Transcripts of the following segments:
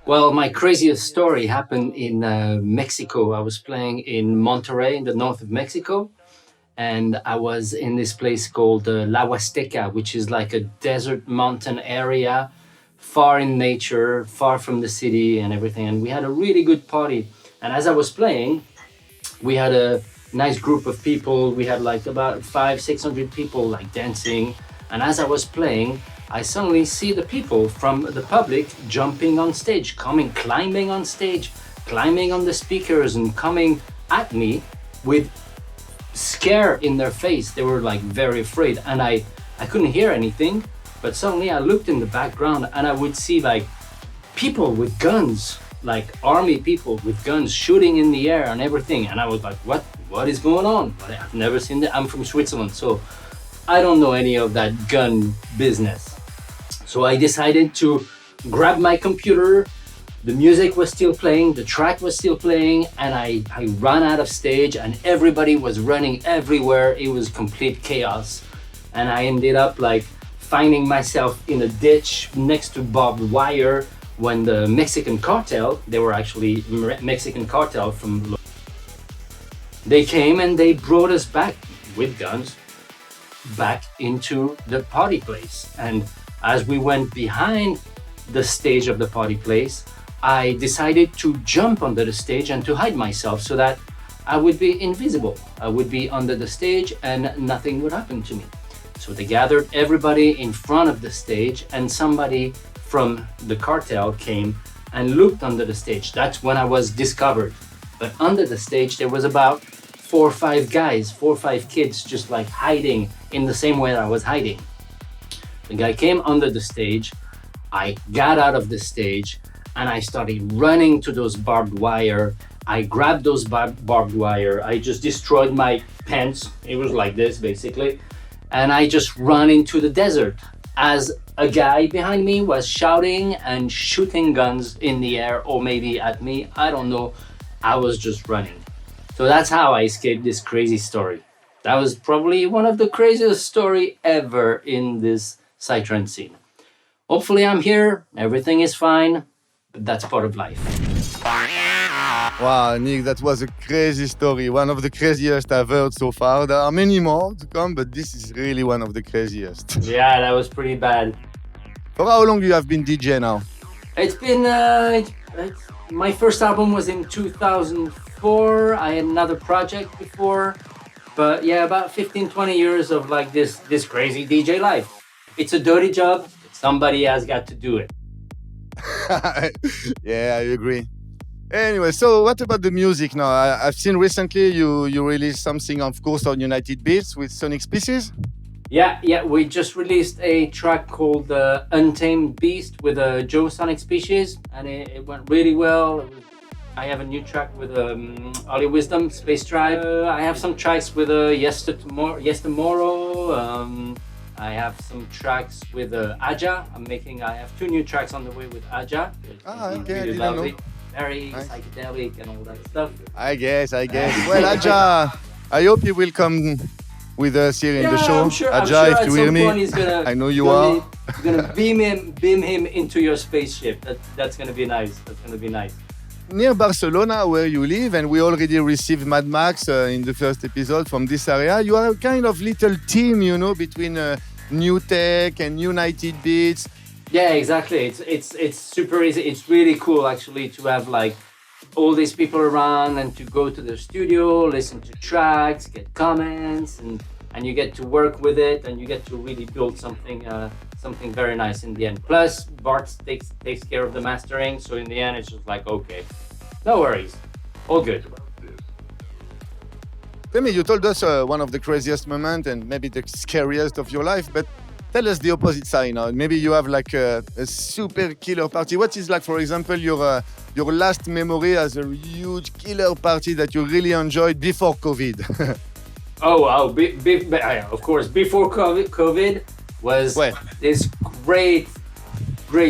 Well, my craziest story happened in Mexico. I was playing in Monterrey, in the north of Mexico, and I was in this place called La Huasteca, which is like a desert mountain area, far in nature, far from the city and everything. And we had a really good party. And as I was playing, we had a nice group of people. We had like about 600 people like dancing. And as I was playing, I suddenly see the people from the public jumping on stage, coming, climbing on stage, climbing on the speakers and coming at me with scare in their face. They were like very afraid, and I couldn't hear anything, but suddenly I looked in the background and I would see like people with guns, like army people with guns shooting in the air and everything. And I was like, what is going on? But I've never seen that. I'm from Switzerland, so I don't know any of that gun business. So I decided to grab my computer. The music was still playing, the track was still playing, and I ran out of stage and everybody was running everywhere. It was complete chaos. And I ended up like finding myself in a ditch next to barbed wire when the Mexican cartel, they were actually Mexican cartel from, they came and they brought us back with guns back into the party place. And as we went behind the stage of the party place, I decided to jump under the stage and to hide myself so that I would be invisible. I would be under the stage and nothing would happen to me. So they gathered everybody in front of the stage, and somebody from the cartel came and looked under the stage. That's when I was discovered. But under the stage, there was about 4 or 5 guys, 4 or 5 kids, just like hiding in the same way that I was hiding. The guy came under the stage. I got out of the stage and I started running to those barbed wire. I grabbed those barbed wire. I just destroyed my pants. It was like this, basically. And I just ran into the desert as a guy behind me was shouting and shooting guns in the air, or maybe at me. I don't know. I was just running. So that's how I escaped this crazy story. That was probably one of the craziest story ever in this psytrance scene. Hopefully I'm here. Everything is fine. But that's part of life. Wow, Nick, that was a crazy story. One of the craziest I've heard so far. There are many more to come, but this is really one of the craziest. Yeah, that was pretty bad. For how long you have been DJ now? It's been, my first album was in 2004. I had another project before. But yeah, about 15, 20 years of like this crazy DJ life. It's a dirty job. Somebody has got to do it. Yeah, I agree. Anyway, so what about the music now? I've seen recently you released something, of course, on United Beats with Sonic Species. Yeah, we just released a track called Untamed Beast with Joe Sonic Species, and it went really well. I have a new track with Ollie Wisdom, Space Tribe. I have some tracks with Yes Tomorrow. I have some tracks with Aja. I have 2 new tracks on the way with Aja. Okay, really I didn't lovely, know. very Nice. psychedelic and all that stuff. I guess. Well, Aja, I hope you will come with us here in the show. I'm sure Aja, if at you some hear me, point he's gonna, I know you are. gonna beam him into your spaceship. That's gonna be nice. That's gonna be nice. Near Barcelona, where you live, and we already received Mad Max in the first episode from this area. You are a kind of little team, between New Tech and United Beats. Yeah, exactly. It's super easy. It's really cool actually to have like all these people around and to go to the studio, listen to tracks, get comments, and you get to work with it, and you get to really build something very nice in the end. Plus, Bart takes care of the mastering, so in the end, it's just like, okay, no worries, all good. Tell me, you told us one of the craziest moments and maybe the scariest of your life, but tell us the opposite side now. Maybe you have like a super killer party. What is like, for example, your last memory as a huge killer party that you really enjoyed before COVID? Oh, wow, of course, before COVID was Well. this great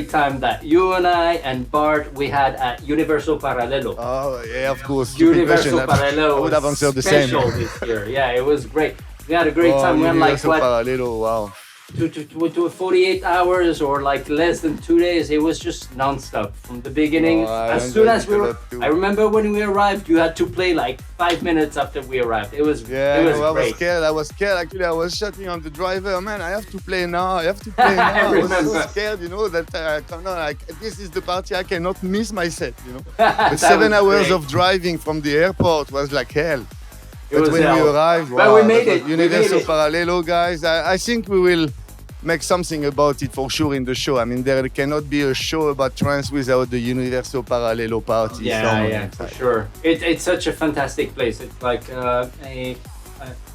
time that you and I and Bart, we had at Universo Paralelo. Oh, yeah, of course. Stupid Universo question. Paralelo I would have was answered the same. special this year. Yeah, it was great. We had a great time. We had like Universo what? Parallelo, wow. to 48 hours or like less than 2 days. It was just nonstop from the beginning. Oh, I As soon enjoyed as it we a were, lot I too. remember when we arrived, you had to play like 5 minutes after we arrived. Yeah, It I was know. I was great. scared. I was scared. Actually, I was shouting on the driver, man, I have to play now. I have to play I now. I was so remember. scared, that come on, like, this is the party. I cannot miss myself. But That 7 hours was of great. driving from the airport was like hell. It But was when we hell. arrived, But we wow, that made was it. We made Universo it. Parallelo, guys. I think we will make something about it for sure in the show. I mean, there cannot be a show about trance without the Universo Parallelo party Yeah, somewhere yeah, for inside. sure. It's such a fantastic place. It's like a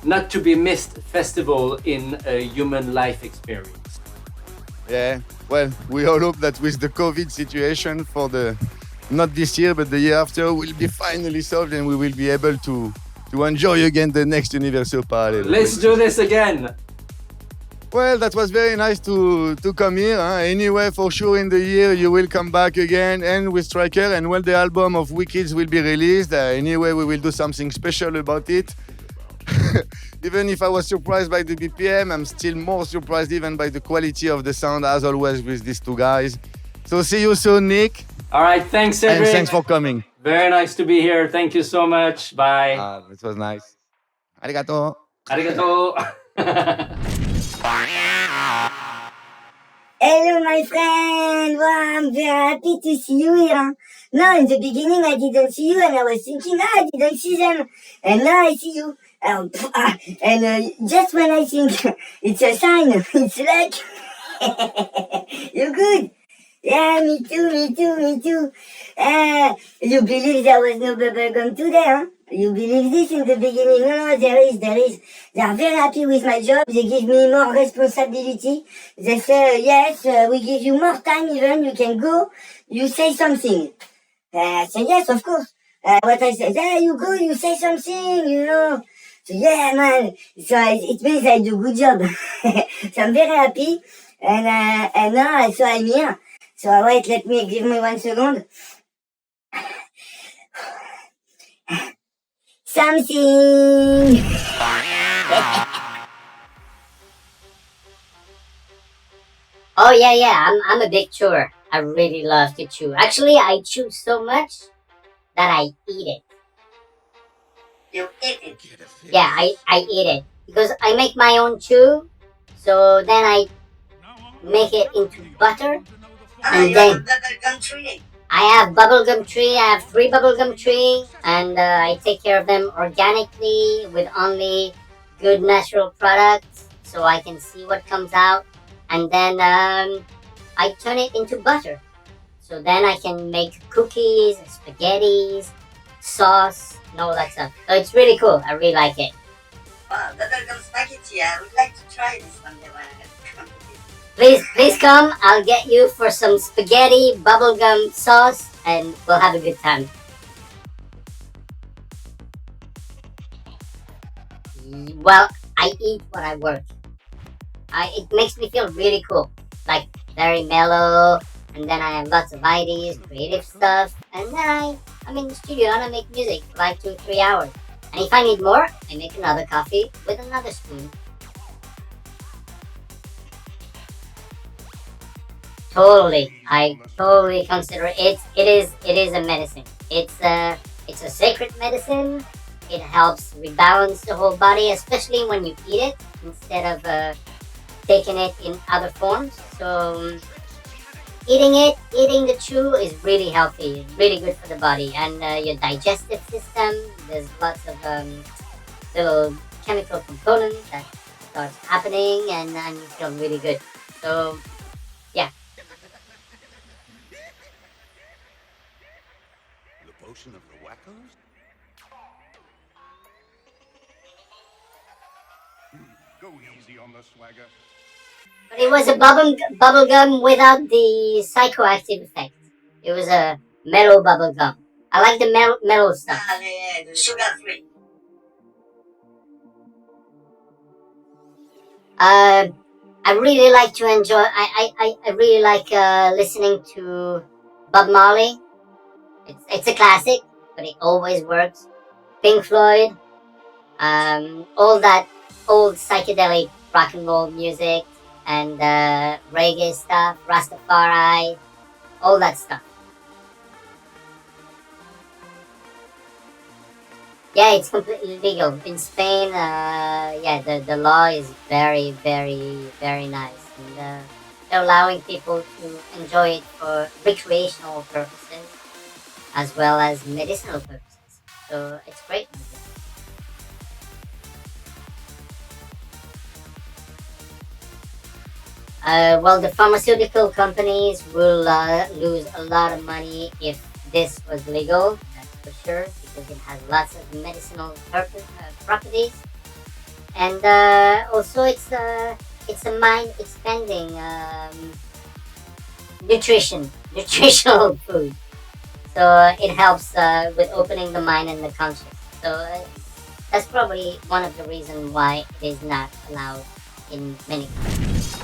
not to be missed festival in a human life experience. Yeah. Well, we all hope that with the COVID situation for the not this year but the year after will be finally solved and we will be able to enjoy again the next Universo Parallelo. Let's do this again. Well, that was very nice to come here. Anyway, for sure in the year you will come back again and with Striker and when the album of Wickeds will be released. Anyway, we will do something special about it. Even if I was surprised by the BPM, I'm still more surprised even by the quality of the sound as always with these two guys. So see you soon, Nick. All right, thanks, And Cedric. thanks for coming. Very nice to be here. Thank you so much. Bye. It was nice. Arigato. Arigato. Hello, my friend. Wow, I'm very happy to see you here. Huh? No, in the beginning I didn't see you, and I was thinking, I didn't see them, and now I see you. Just when I think it's a sign, it's like you're good. Yeah, me too, me too, me too. You believe there was no bubblegum today, huh? You believe this in the beginning? No, no, there is, there is. They are very happy with my job. They give me more responsibility. They say, yes, we give you more time even. You can go. You say something. I say, yes, of course. What I say, yeah, you go, you say something, So, yeah, man. So it means I do good job. So I'm very happy. And now, so I'm here. So wait, give me 1 second. Something. Oh yeah, yeah. I'm a big chewer. I really love to chew. Actually, I chew so much that I eat it. You eat it? Yeah, I eat it because I make my own chew. So then I make it into butter, and then I have bubblegum tree. I have 3 bubblegum tree, and I take care of them organically with only good natural products, so I can see what comes out, and then I turn it into butter. So then I can make cookies, spaghettis, sauce, and all that stuff. So it's really cool. I really like it. Wow, bubblegum spaghetti. I would like to try this one day when I come. Please come. I'll get you for some spaghetti, bubblegum sauce, and we'll have a good time. Well, I eat what I work. It makes me feel really cool. Like, very mellow, and then I have lots of ideas, creative stuff, and then I'm in the studio and I make music for like 2-3 hours. And if I need more, I make another coffee with another spoon. Totally, I totally consider it. It is a medicine. It's a sacred medicine. It helps rebalance the whole body, especially when you eat it instead of taking it in other forms. So eating the chew is really healthy. It's really good for the body and your digestive system. There's lots of little chemical components that starts happening, and you feel really good. So yeah. The potion of the wackos? Go easy on the swagger. But it was a bubble gum without the psychoactive effect. It was a mellow bubble gum. I like the mellow stuff. Yeah, the sugar free. I really like to enjoy. I really like listening to Bob Marley. It's a classic, but it always works. Pink Floyd, all that old psychedelic rock and roll music, and reggae stuff, Rastafari, all that stuff. Yeah, it's completely legal in Spain. Yeah, the law is very, very, very nice, and they're allowing people to enjoy it for recreational purposes as well as medicinal purposes. So it's great. Well, the pharmaceutical companies will lose a lot of money if this was legal. That's for sure, because it has lots of medicinal properties, and also it's a mind expanding nutritional food. So it helps with opening the mind and the conscience. So that's probably one of the reasons why it is not allowed in many countries.